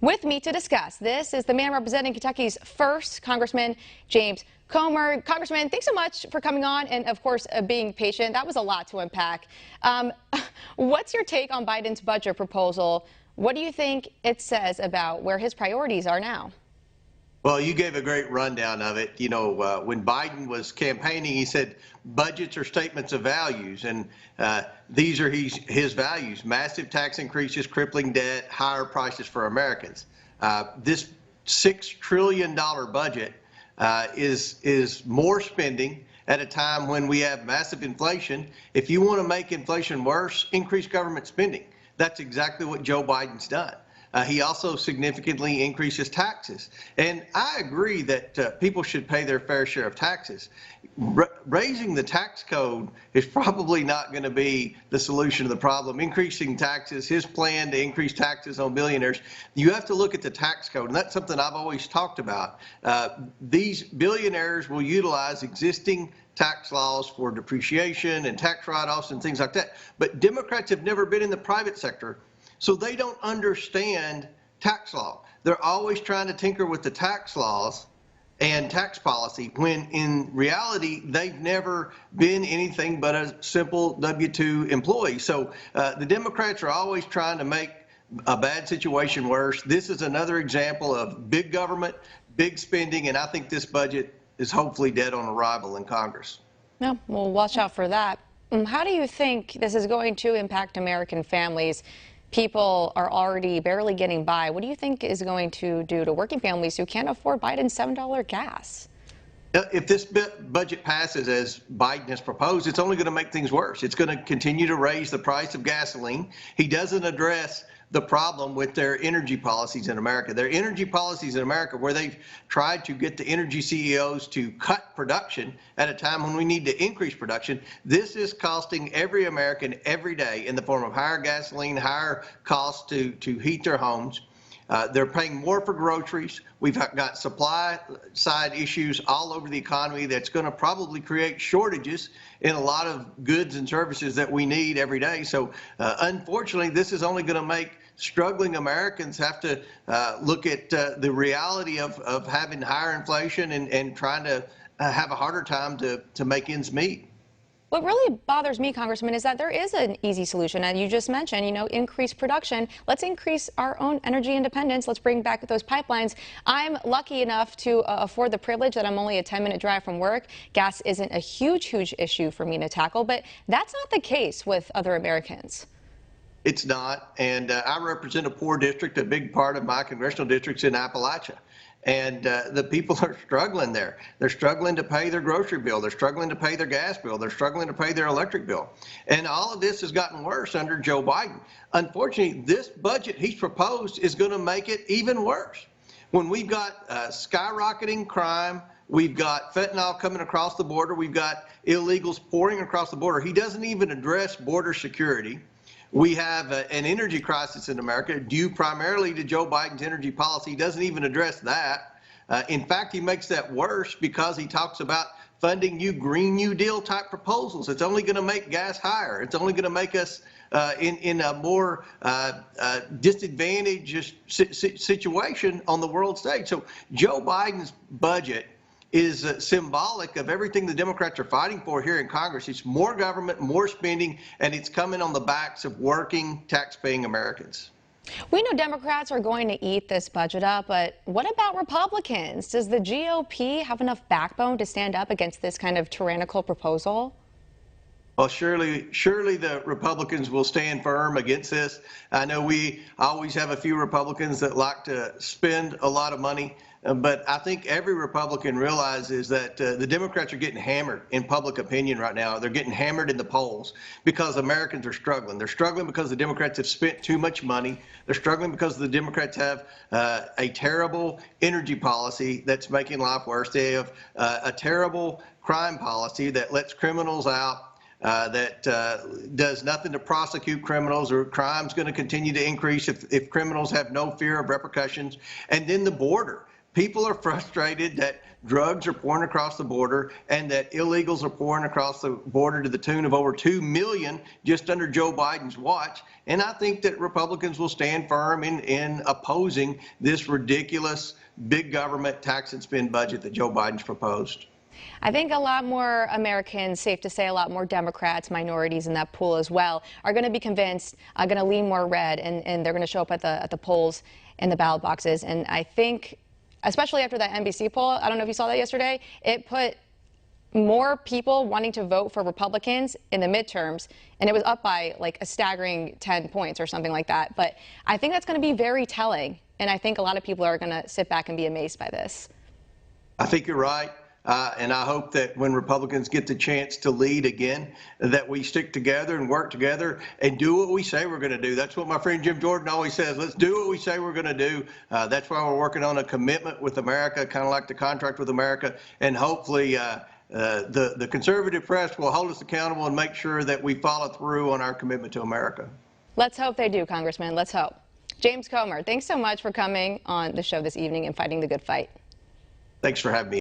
With me to discuss this is the man representing Kentucky's first Congressman, James Comer. Congressman, thanks so much for coming on and, of course, being patient. That was a lot to unpack. What's your take on Biden's budget proposal? What do you think it says about where his priorities are now? Well, you gave a great rundown of it. You know, when Biden was campaigning, he said budgets are statements of values, and these are his values: massive tax increases, crippling debt, higher prices for Americans. This $6 trillion budget is more spending at a time when we have massive inflation. If you want to make inflation worse, increase government spending. That's exactly what Joe Biden's done. He also significantly increases taxes. And I agree that people should pay their fair share of taxes. Raising the tax code is probably not going to be the solution to the problem. Increasing taxes, his plan to increase taxes on billionaires, you have to look at the tax code. And that's something I've always talked about. These billionaires will utilize existing tax laws for depreciation and tax write-offs and things like that. But Democrats have never been in the private sector, so they don't understand tax law. They're always trying to tinker with the tax laws and tax policy when in reality they've never been anything but a simple W-2 employee. So the Democrats are always trying to make a bad situation worse. This is another example of big government, big spending, and I think this budget is hopefully dead on arrival in Congress. Yeah, well, watch out for that. How do you think this is going to impact American families? People are already barely getting by. What do you think is going to do to working families who can't afford Biden's $7 gas? If this budget passes as Biden has proposed, it's only going to make things worse. It's going to continue to raise the price of gasoline. He doesn't address the problem with their energy policies in America. Their energy policies in America, where they've tried to get the energy CEOs to cut production at a time when we need to increase production, this is costing every American every day in the form of higher gasoline, higher costs to heat their homes. They're paying more for groceries. We've got supply side issues all over the economy that's going to probably create shortages in a lot of goods and services that we need every day. So unfortunately, this is only going to make struggling Americans have to look at the reality of having higher inflation and trying to have a harder time to make ends meet. What really bothers me, Congressman, is that there is an easy solution. And you just mentioned, increase production. Let's increase our own energy independence. Let's bring back those pipelines. I'm lucky enough to afford the privilege that I'm only a 10-minute drive from work. Gas isn't a huge issue for me to tackle, but that's not the case with other Americans. It's not. And I represent a poor district. A big part of my congressional district's in Appalachia. And the people are struggling there. They're struggling to pay their grocery bill. They're struggling to pay their gas bill. They're struggling to pay their electric bill. And all of this has gotten worse under Joe Biden. Unfortunately, this budget he's proposed is going to make it even worse. When we've got skyrocketing crime, we've got fentanyl coming across the border, we've got illegals pouring across the border. He doesn't even address border security. We have an energy crisis in America due primarily to Joe Biden's energy policy. He doesn't even address that. In fact, he makes that worse because he talks about funding new Green New Deal type proposals. It's only going to make gas higher. It's only going to make us in a more disadvantaged situation on the world stage. So Joe Biden's budget is symbolic of everything the Democrats are fighting for here in Congress. It's more government, more spending, and it's coming on the backs of working, tax-paying Americans. We know Democrats are going to eat this budget up, but what about Republicans? Does the GOP have enough backbone to stand up against this kind of tyrannical proposal? Well, surely the Republicans will stand firm against this. I know we always have a few Republicans that like to spend a lot of money, but I think every Republican realizes that the Democrats are getting hammered in public opinion right now. They're getting hammered in the polls because Americans are struggling. They're struggling because the Democrats have spent too much money. They're struggling because the Democrats have a terrible energy policy that's making life worse. They have a terrible crime policy that lets criminals out. That does nothing to prosecute criminals, or crime's going to continue to increase if criminals have no fear of repercussions. And then the border. people are frustrated that drugs are pouring across the border and that illegals are pouring across the border to the tune of over 2 million just under Joe Biden's watch. And I think that Republicans will stand firm in opposing this ridiculous big government tax and spend budget that Joe Biden's proposed. I think a lot more Americans, safe to say a lot more Democrats, minorities in that pool as well, are going to be convinced, going to lean more red, and they're going to show up at the polls in the ballot boxes. And I think, especially after that NBC poll, I don't know if you saw that yesterday, it put more people wanting to vote for Republicans in the midterms, and it was up by like a staggering 10 points or something like that. But I think that's going to be very telling, and I think a lot of people are going to sit back and be amazed by this. I think you're right. And I hope that when Republicans get the chance to lead again, that we stick together and work together and do what we say we're going to do. That's what my friend Jim Jordan always says. Let's do what we say we're going to do. That's why we're working on a commitment with America, kind of like the contract with America. And hopefully the conservative press will hold us accountable and make sure that we follow through on our commitment to America. Let's hope they do, Congressman. Let's hope. James Comer, thanks so much for coming on the show this evening and fighting the good fight. Thanks for having me.